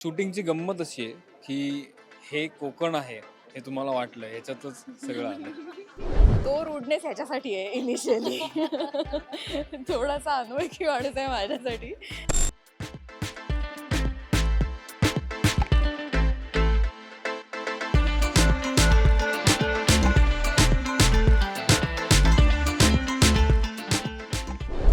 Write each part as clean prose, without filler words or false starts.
शूटिंगची गंमत अशी आहे, की हे कोकण आहे, हे तुम्हाला वाटलं ह्याच्यातच सगळं आलं. तो रुडनेस ह्याच्यासाठी आहे इनिशियली. थोडासा अनोळखी माणूस आहे माझ्यासाठी.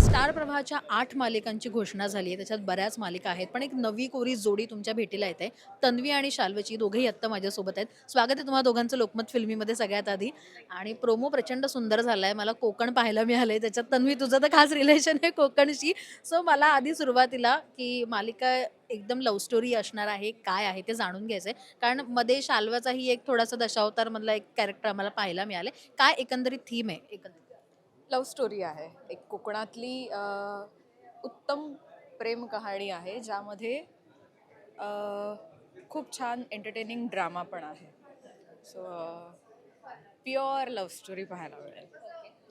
स्टार प्रवाहाच्या 8 मालिकांची घोषणा झाली आहे. त्याच्यात बऱ्याच मालिका आहेत. पण एक नवी कोरी जोडी तुमच्या भेटीला येते. तन्वी आणि शाल्वची दोघेही आत्ता माझ्यासोबत आहेत. स्वागत आहे तुम्हा दोघांचं लोकमत फिल्मीमध्ये सगळ्यात आधी. आणि प्रोमो प्रचंड सुंदर झालाय. मला कोकण पाहायला मिळालंय. त्याच्यात तन्वी तुझं तर खास रिलेशन आहे कोकणशी. सो मला आधी सुरुवातीला की मालिका एकदम लव्ह स्टोरी असणार आहे, काय आहे ते जाणून घ्यायचंय. कारण मध्ये शाल्वाचाही एक थोडासा दशावतारमधला एक कॅरेक्टर आम्हाला पाहायला मिळालंय. काय एकंदरीत थीम आहे एकंदरीत? लव्ह स्टोरी आहे. एक कोकणातली उत्तम प्रेम कहाणी आहे, ज्यामध्ये खूप छान एंटरटेनिंग ड्रामा पण आहे. सो प्युअर लव्ह स्टोरी पाहायला मिळेल.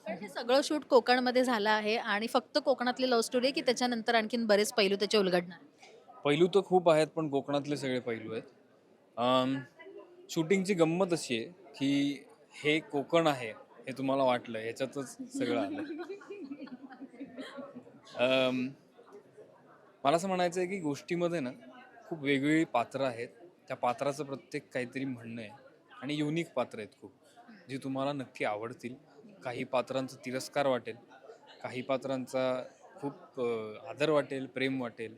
पण हे सगळं शूट कोकणमध्ये झालं आहे आणि फक्त कोकणातली लव्ह स्टोरी आहे की त्याच्यानंतर आणखीन बरेच पैलू त्याचे उलगडणार? पैलू तर खूप आहेत, पण कोकणातले सगळे पैलू आहेत. शूटिंगची गंमत अशी आहे, की हे कोकण आहे, हे तुम्हाला वाटलं ह्याच्यातच सगळं आलं. अम, मला असं म्हणायचं आहे, की गोष्टीमध्ये ना खूप वेगवेगळी पात्रं आहेत. त्या पात्राचं प्रत्येक काहीतरी म्हणणं आहे आणि युनिक पात्र आहेत खूप, जी तुम्हाला नक्की आवडतील. काही पात्रांचा तिरस्कार वाटेल, काही पात्रांचा खूप आदर वाटेल, प्रेम वाटेल.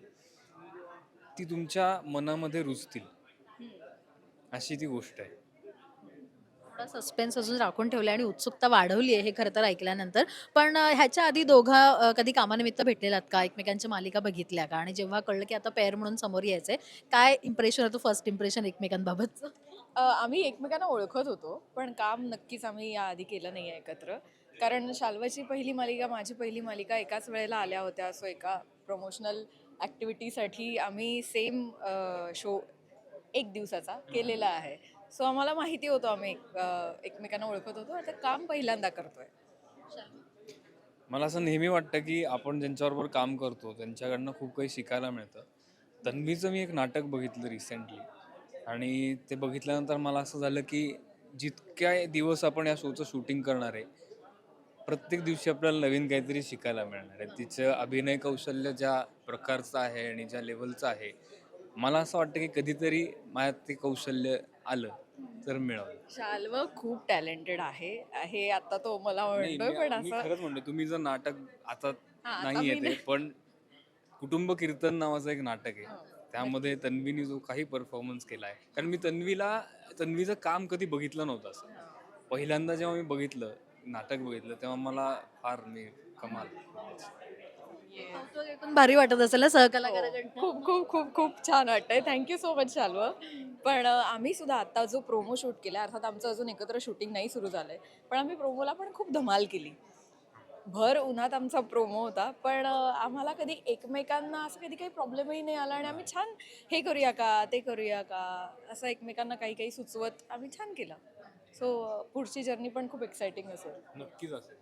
ती तुमच्या मनामध्ये रुजतील, अशी ती गोष्ट आहे. थोडा सस्पेन्स अजून राखून ठेवला आणि उत्सुकता वाढवली आहे हे खरं तर ऐकल्यानंतर. पण ह्याच्या आधी कधी कामानिमित्त भेटलेलात का? एकमेकांच्या मालिका बघितल्या का? आणि जेव्हा कळलं की आता पेअर म्हणून समोर यायचंय, काय इम्प्रेशन होतं फर्स्ट इम्प्रेशन एकमेकांबाबतचं? आम्ही एकमेकांना ओळखत होतो, पण काम नक्कीच आम्ही याआधी केलं नाही आहे एकत्र. कारण शाल्वाची पहिली मालिका, माझी पहिली मालिका एकाच वेळेला आल्या होत्या. सो एका प्रमोशनल ॲक्टिव्हिटीसाठी आम्ही सेम शो एक दिवसाचा केलेला आहे. सो आम्हाला माहिती होतं, आम्ही एकमेकांना ओळखत होतो. आता काम पहिल्यांदा करतोय. मला असं नेहमी वाटतं, की आपण ज्यांच्याबरोबर काम करतो त्यांच्याकडनं खूप काही शिकायला मिळतं. तन्वीचं मी एक नाटक बघितलं रिसेंटली आणि ते बघितल्यानंतर मला असं झालं, की जितक्या दिवस आपण या शोचं शूटिंग करणार आहे, प्रत्येक दिवशी आपल्याला नवीन काहीतरी शिकायला मिळणार आहे. तिचं अभिनय कौशल्य ज्या प्रकारचं आहे आणि ज्या लेव्हलचं आहे, मला असं वाटतं, की कधीतरी माझ्यात ते कौशल्य आलं तर मिळालं. शाल्व खूप टॅलेंटेड आहे. हे आता तो मला नाही, म्हणतोय, पण मी असं खरंच म्हणतो, तुम्ही जर नाटक आता हां, आता नाही मी येते, पण कुटुंब कीर्तन नावाचं एक नाटक आहे. त्यामध्ये तन्वीने जो काही परफॉर्मन्स केला आहे, कारण मी तन्वीचं काम कधी बघितलं नव्हतं असं. पहिल्यांदा जेव्हा मी बघितलं, नाटक बघितलं, तेव्हा मला फार मी कमाल. कौतुक ऐकून भारी वाटत असेल ना हो. सहकलाकाराकडनं? खूप खूप खूप खूप छान वाटतंय. Thank you so much Shalva. पण आम्ही सुद्धा आता जो प्रोमो शूट केला, अर्थात आमचं अजून एकत्र शूटिंग नाही सुरू झालंय. पण आम्ही प्रोमोला पण खूप धमाल केली. भर उन्हात आमचा प्रोमो होता. पण आम्हाला कधी एकमेकांना असं कधी काही प्रॉब्लेमही नाही आला आणि आम्ही छान हे करूया का, ते करूया का, असं एकमेकांना काही काही सुचवत आम्ही छान केलं. सो पुढची जर्नी पण खूप एक्साइटिंग असेल. नक्कीच असेल.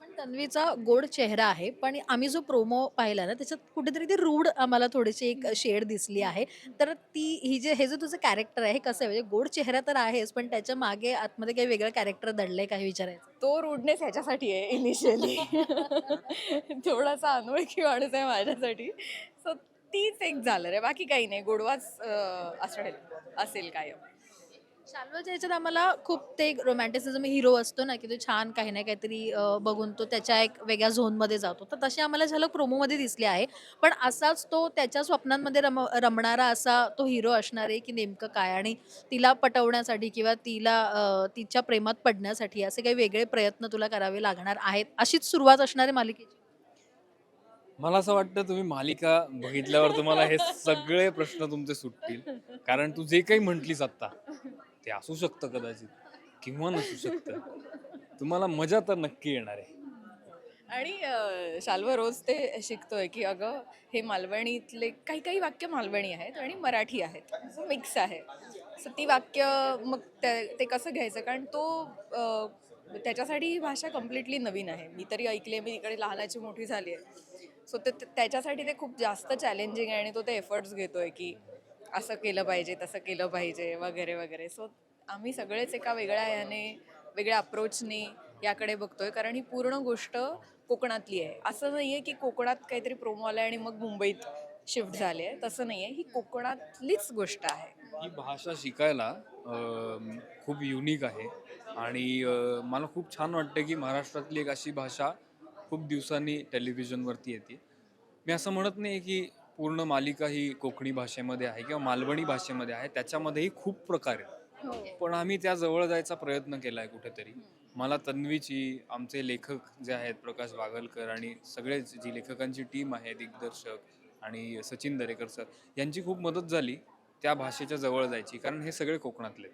पण तन्वीचा गोड चेहरा आहे. पण आम्ही जो प्रोमो पाहिला ना, त्याच्यात कुठेतरी ती रूढ आम्हाला थोडीशी एक शेड दिसली आहे. तर हे जे तुझं कॅरेक्टर आहे, हे कसं आहे? म्हणजे गोड चेहरा तर आहेच, पण त्याच्या मागे आतमध्ये काही वेगळं कॅरेक्टर दडलंय का हे विचारायचं? तो रुडनेस ह्याच्यासाठी आहे इनिशियली. थोडासा अनोळखी माणूस आहे माझ्यासाठी. सो तीच एक झालं रे, बाकी काही नाही. गोडवाच असेल कायम. शाल्वाच्या ह्याच्यात आम्हाला खूप ते रोमॅन्टिसिझम हिरो असतो ना, की तो छान काही ना काहीतरी बघून तो त्याच्या एक वेगळ्या झोनमध्ये जातो. तर तशी आम्हाला झलक प्रोमोमध्ये दिसली आहे. पण असाच तो त्याच्या स्वप्नांमध्ये रमणारा असा तो हिरो असणार आहे, की नेमकं काय? आणि तिला पटवण्यासाठी किंवा तिच्या प्रेमात पडण्यासाठी असे काही वेगळे प्रयत्न तुला करावे लागणार आहेत. अशीच सुरुवात असणार आहे मालिकेची? मला असं वाटतं, तुम्ही मालिका बघितल्यावर तुम्हाला हे सगळे प्रश्न तुमचे सुटतील. कारण तू जे काही म्हटलीस आत्ता, ते असू शकतं कदाचित किंवा नसू शकतं. तुम्हाला मजा तर नक्की येणार आहे. आणि शाल्व रोज ते शिकतोय, की अगं हे मालवणीतले काही काही वाक्य मालवणी आहेत आणि मराठी आहेत. असं मिक्स आहे. सो ती वाक्य मग ते कसं घ्यायचं? कारण तो त्याच्यासाठी ही भाषा कम्प्लिटली नवीन आहे. मी तरी ऐकली आहे, मी इकडे लहानाची मोठी झाली आहे. सो त्याच्यासाठी ते खूप जास्त चॅलेंजिंग आहे आणि तो ते एफर्ट्स घेतोय, की असं केलं पाहिजे तसं केलं पाहिजे वगैरे वगैरे. सो आम्ही सगळेच एका वेगळ्या याने वेगळ्या अप्रोचने याकडे बघतोय, कारण ही पूर्ण गोष्ट कोकणातली आहे. असं नाहीये की कोकणात काहीतरी प्रोमो आलाय आणि मग मुंबईत शिफ्ट झाले आहे, तसं नाहीये. ही कोकणातलीच गोष्ट आहे. ही भाषा शिकायला खूप युनिक आहे आणि मला खूप छान वाटतं की महाराष्ट्रातली एक अशी भाषा खूप दिवसांनी टेलिव्हिजनवरती येते. मी असं म्हणत नाही की पूर्ण मालिका ही कोकणी भाषेमध्ये आहे किंवा मालवणी भाषेमध्ये आहे, त्याच्यामध्येही खूप प्रकार आहेत. पण आम्ही त्या जवळ जायचा प्रयत्न केला आहे कुठेतरी. मला तन्वीची, आमचे लेखक जे आहेत प्रकाश वागलकर आणि सगळेच जी लेखकांची टीम आहे, दिग्दर्शक आणि सचिन दरेकर सर, यांची खूप मदत झाली त्या भाषेच्या जवळ जायची, कारण हे सगळे कोकणातले.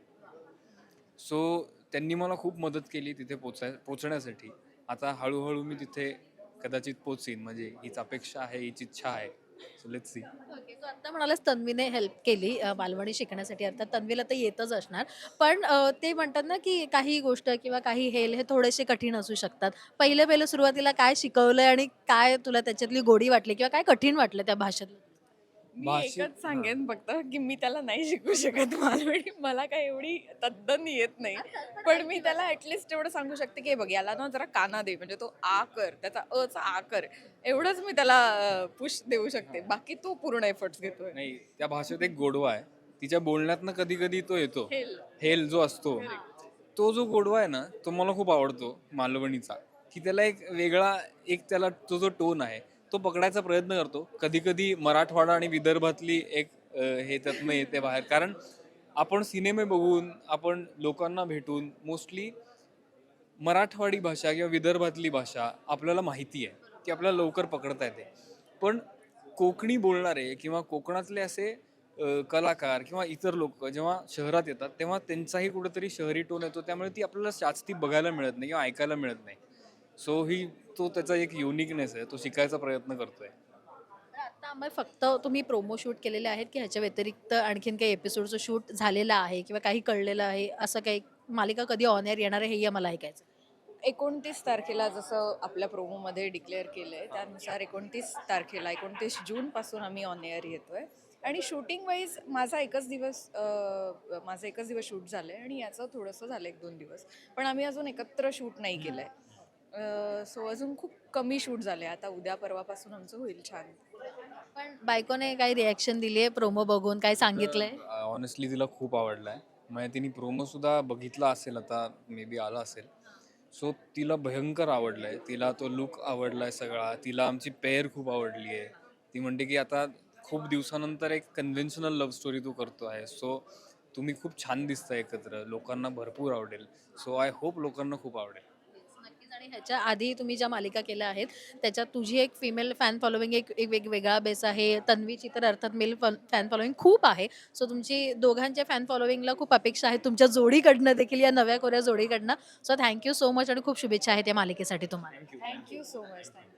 सो त्यांनी मला खूप मदत केली तिथे पोचण्यासाठी. आता हळूहळू मी तिथे कदाचित पोचीन, म्हणजे हीच अपेक्षा आहे, हीच इच्छा आहे. So let's see. Okay. So आता म्हणालास तन्वीने हेल्प केली मालवणी शिकण्यासाठी. अर्थात तन्वीला तर येतच असणार. पण ते म्हणतात ना, की काही गोष्ट किंवा काही हेल हे थोडेसे कठीण असू शकतात. पहिलं सुरुवातीला काय शिकवलंय आणि काय तुला त्याच्यातली गोडी वाटली किंवा काय कठीण वाटलं त्या भाषेतलं? मी भाषे एकच सांगेन फक्त की मी त्याला नाही शिकू शकत मालवणी. मला काय एवढी तद्दन येत नाही. पण मी त्याला ॲटलिस्ट एवढं सांगू शकते की हे बघ, याला ना जरा काना दे, म्हणजे तो आ कर, त्याचा अचा आ कर, एवढंच मी त्याला पुश देऊ शकते. बाकी तो पूर्ण एफर्ट्स घेतोय. नाही, त्या भाषेत एक गोडवा आहे. तिच्या बोलण्यातनं कधी कधी तो येतो. हेल. हेल जो असतो, तो जो गोडवा आहे ना, तो मला खूप आवडतो मालवणीचा. की त्याला एक वेगळा, एक त्याला तो जो टोन आहे तो पकडायचा प्रयत्न करतो. कधी कधी मराठवाडा आणि विदर्भातली एक हे त्यातनं येते बाहेर, कारण आपण सिनेमे बघून, आपण लोकांना भेटून मोस्टली मराठवाडी भाषा किंवा विदर्भातली भाषा आपल्याला माहिती आहे की आपल्याला लवकर पकडता येते. पण कोकणी बोलणारे किंवा कोकणातले असे कलाकार किंवा इतर लोक जेव्हा शहरात येतात तेव्हा त्यांचाही कुठेतरी शहरी टोन येतो, त्यामुळे ती आपल्याला जास्ती बघायला मिळत नाही किंवा ऐकायला मिळत नाही. सो ही तो त्याचा एक युनिकनेस आहे, तो शिकायचा प्रयत्न करतोय. तर आता आम्हाला फक्त तुम्ही प्रोमो शूट केलेले आहेत की ह्याच्या व्यतिरिक्त आणखीन काही एपिसोडचं शूट झालेलं आहे किंवा काही कळलेलं आहे, असं काही मालिका कधी ऑन एअर येणार आहे हेही आम्हाला ऐकायचं? 29 तारखेला जसं आपल्या प्रोमोमध्ये डिक्लेअर केलंय त्यानुसार 29 तारखेला 29 जूनपासून आम्ही ऑन एअर येतोय. आणि शूटिंग वाईज माझा एकच दिवस शूट झालंय आणि याचं थोडंसं झालं 1-2 दिवस. पण आम्ही अजून एकत्र शूट नाही केलंय. सो अजून खूप कमी शूट झाले. आता उद्या परवापासून आमचं होईल छान. पण बायकोने काही रिॲक्शन दिली आहे प्रोमो बघून, काय सांगितलंय? ऑनेस्टली तिला खूप आवडलाय. म्हणजे तिने प्रोमो सुद्धा बघितला असेल, आता मे बी आला असेल. सो तिला भयंकर आवडलाय, तिला तो लुक आवडलाय सगळा. तिला आमची पेअर खूप आवडली आहे. ती म्हणते की आता खूप दिवसानंतर एक कन्व्हेन्शनल लव्ह स्टोरी तू करतो आहे, सो तुम्ही खूप छान दिसताय एकत्र, लोकांना भरपूर आवडेल. सो आय होप लोकांना खूप आवडेल. नक्कीच. आणि ह्याच्या आधी तुम्ही ज्या मालिका केल्या आहेत त्याच्यात तुझी एक फिमेल फॅन फॉलोविंग एक एक वेगवेगळा बेस आहे, तन्वीची तर अर्थात मेल फॅन फॉलोविंग खूप आहे. सो तुमची दोघांच्या फॅन फॉलोविंगला खूप अपेक्षा आहेत तुमच्या जोडीकडनं देखील, या नव्या कोऱ्या जोडीकडनं. सो थँक्यू सो मच आणि खूप शुभेच्छा आहेत या मालिकेसाठी तुम्हाला. Thank you. Thank you so much. Thank you.